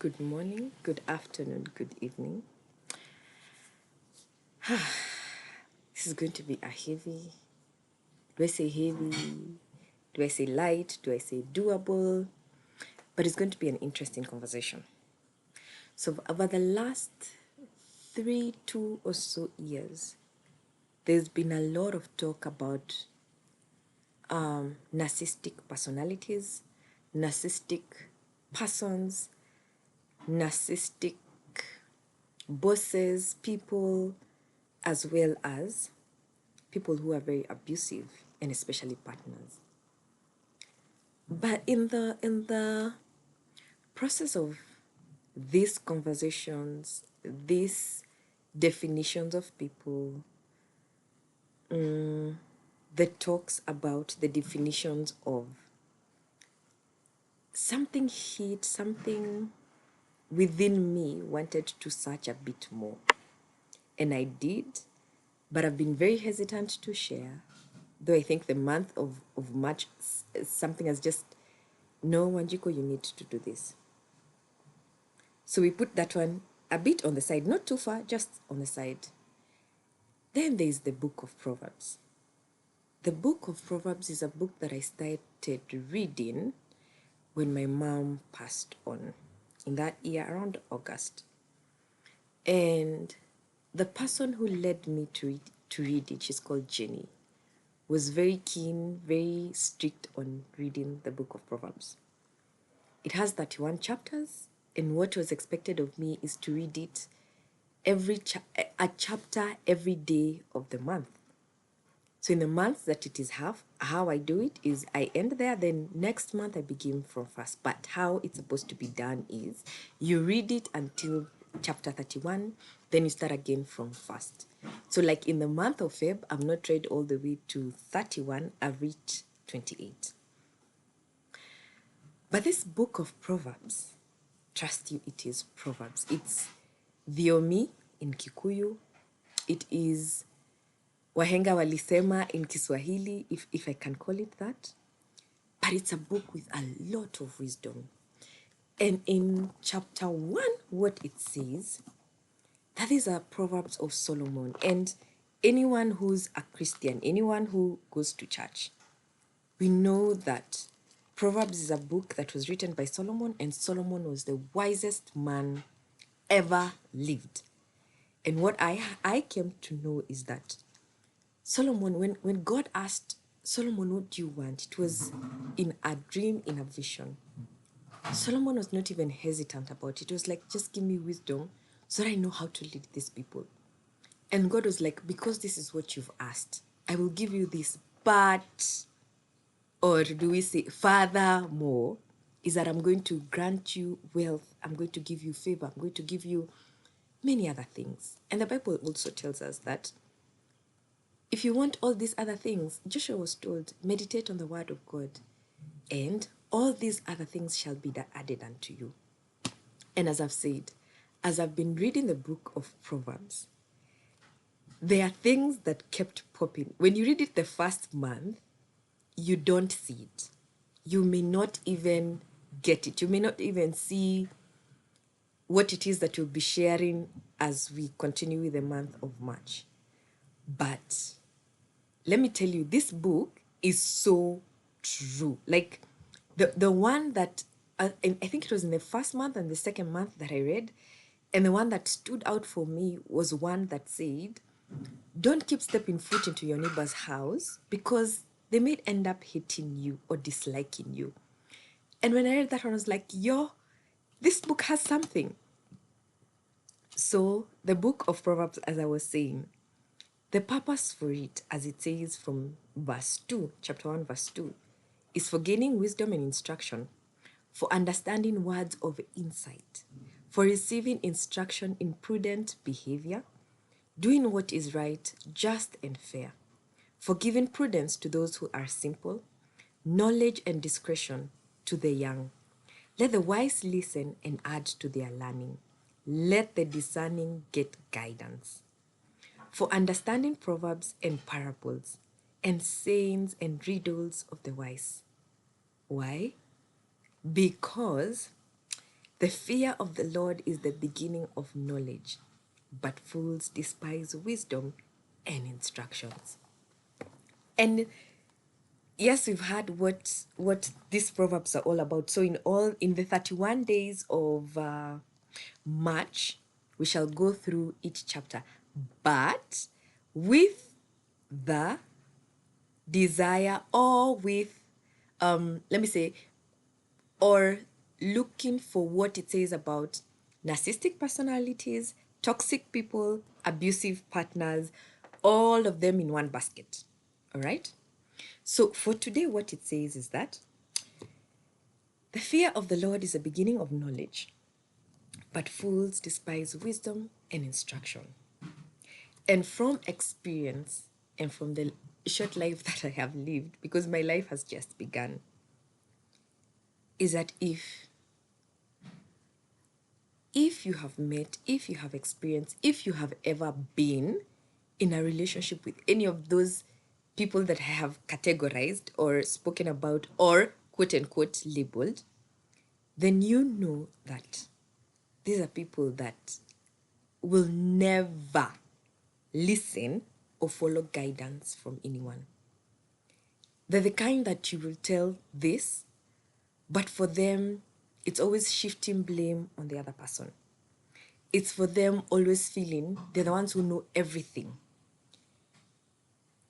Good morning, good afternoon, good evening. This is going to be a heavy, do I say heavy? Do I say light? Do I say doable? But it's going to be an interesting conversation. So over the last 2 or so years, there's been a lot of talk about narcissistic personalities, narcissistic persons, narcissistic bosses, people, as well as people who are very abusive, and especially partners. But in the process of these conversations, these definitions of people, the talks about the definitions of something within me wanted to search a bit more. And I did, but I've been very hesitant to share. Though I think the month of March, something has just, no, Wanjiko, you need to do this. So we put that one a bit on the side, not too far, just on the side. Then there's the book of Proverbs. The book of Proverbs is a book that I started reading when my mom passed on in that year, around August. And the person who led me to read it, she's called Jenny, was very keen, very strict on reading the book of Proverbs. It has 31 chapters, and what was expected of me is to read it a chapter every day of the month. So in the month that it is half, how I do it is I end there, then next month I begin from first. But how it's supposed to be done is you read it until chapter 31, then you start again from first. So like in the month of Feb, I've not read all the way to 31, I've reached 28. But this book of Proverbs, trust you, it is Proverbs. It's Vyomi in Kikuyu. It is Wahenga walisema in Kiswahili, if I can call it that. But it's a book with a lot of wisdom. And in chapter 1, what it says, that is a Proverbs of Solomon. And anyone who's a Christian, anyone who goes to church, we know that Proverbs is a book that was written by Solomon, and Solomon was the wisest man ever lived. And what I came to know is that Solomon, when God asked Solomon, what do you want? It was in a dream, in a vision. Solomon was not even hesitant about it. It was like, just give me wisdom so that I know how to lead these people. And God was like, because this is what you've asked, I will give you this, but, or do we say furthermore, is that I'm going to grant you wealth, I'm going to give you favor, I'm going to give you many other things. And the Bible also tells us that if you want all these other things, Joshua was told, meditate on the word of God, and all these other things shall be added unto you. And as I've said, as I've been reading the book of Proverbs, there are things that kept popping. When you read it the first month, you don't see it. You may not even get it. You may not even see what it is that you'll be sharing as we continue with the month of March. But let me tell you, this book is so true. Like the one that, and I think it was in the first month and the second month that I read, and the one that stood out for me was one that said, don't keep stepping foot into your neighbor's house because they may end up hating you or disliking you. And when I read that one, I was like, yo, this book has something. So the book of Proverbs, as I was saying, the purpose for it, as it says from verse 2, chapter 1, verse 2, is for gaining wisdom and instruction, for understanding words of insight, for receiving instruction in prudent behavior, doing what is right, just and fair, for giving prudence to those who are simple, knowledge and discretion to the young. Let the wise listen and add to their learning. Let the discerning get guidance. For understanding proverbs and parables, and sayings and riddles of the wise. Why? Because The fear of the Lord is the beginning of knowledge, but fools despise wisdom and instructions. And yes, we've heard what these proverbs are all about. So in the 31 days of March, we shall go through each chapter, but with the desire, or with let me say, or looking for what it says about narcissistic personalities, toxic people, abusive partners, all of them in one basket. All right? So for today, what it says is that the fear of the Lord is the beginning of knowledge, but fools despise wisdom and instruction. And from experience and from the short life that I have lived, because my life has just begun, is that if you have met, if you have experienced, if you have ever been in a relationship with any of those people that I have categorized or spoken about or quote unquote labeled, then you know that these are people that will never listen or follow guidance from anyone. They're the kind that you will tell this, but for them, it's always shifting blame on the other person. It's for them always feeling they're the ones who know everything.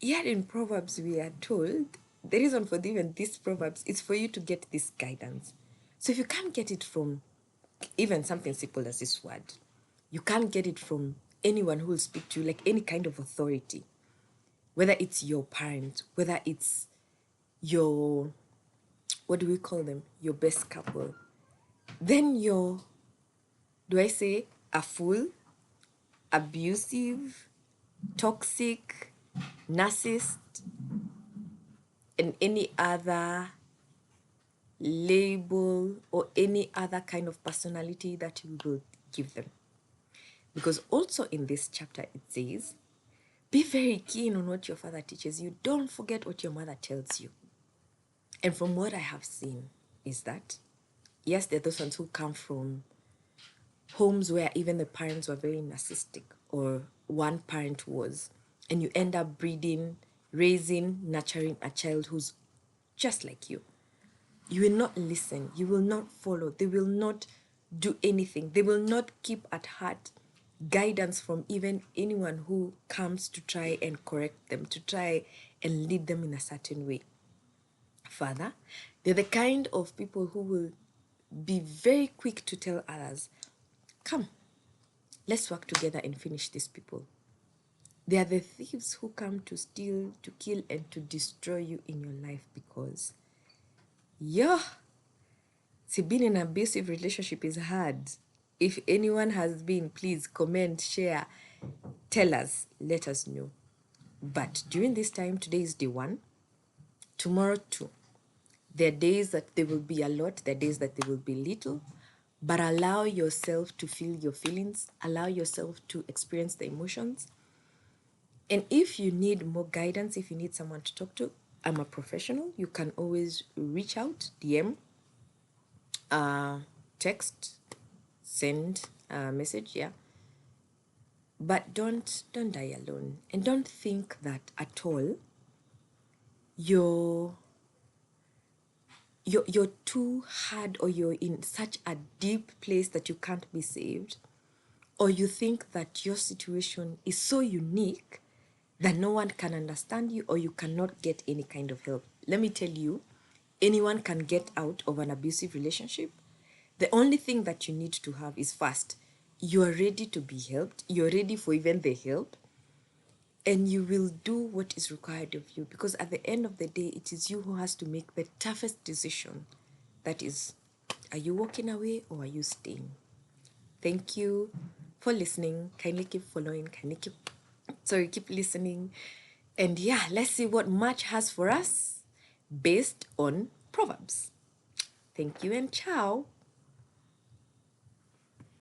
Yet in Proverbs, we are told the reason for even these Proverbs is for you to get this guidance. So if you can't get it from even something simple as this word, you can't get it from anyone who will speak to you, like any kind of authority, whether it's your parent, whether it's your, what do we call them, your best couple, then you're, do I say, a fool, abusive, toxic, narcissist, and any other label or any other kind of personality that you will give them. Because also in this chapter it says, be very keen on what your father teaches you. Don't forget what your mother tells you. And from what I have seen is that, yes, there are those ones who come from homes where even the parents were very narcissistic, or one parent was, and you end up breeding, raising, nurturing a child who's just like you. You will not listen. You will not follow. They will not do anything. They will not keep at heart guidance from even anyone who comes to try and correct them, to try and lead them in a certain way. Further, they're the kind of people who will be very quick to tell others, come, let's work together and finish these people. They are the thieves who come to steal, to kill, and to destroy you in your life because, see, being in an abusive relationship is hard. If anyone has been, please comment, share, tell us, let us know. But during this time, today is day 1, tomorrow 2. There are days that there will be a lot, there are days that there will be little, but allow yourself to feel your feelings, allow yourself to experience the emotions. And if you need more guidance, if you need someone to talk to, I'm a professional. You can always reach out, DM, text, send a message, yeah. But don't die alone, and don't think that at all you're too hard, or you're in such a deep place that you can't be saved, or you think that your situation is so unique that no one can understand you, or you cannot get any kind of help. Let me tell you, anyone can get out of an abusive relationship. The only thing that you need to have is, first, you are ready to be helped, you're ready for even the help, and you will do what is required of you, because at the end of the day, it is you who has to make the toughest decision. That is, are you walking away or are you staying? Thank you for listening. Kindly keep following, keep listening. And yeah, let's see what March has for us based on Proverbs. Thank you and ciao.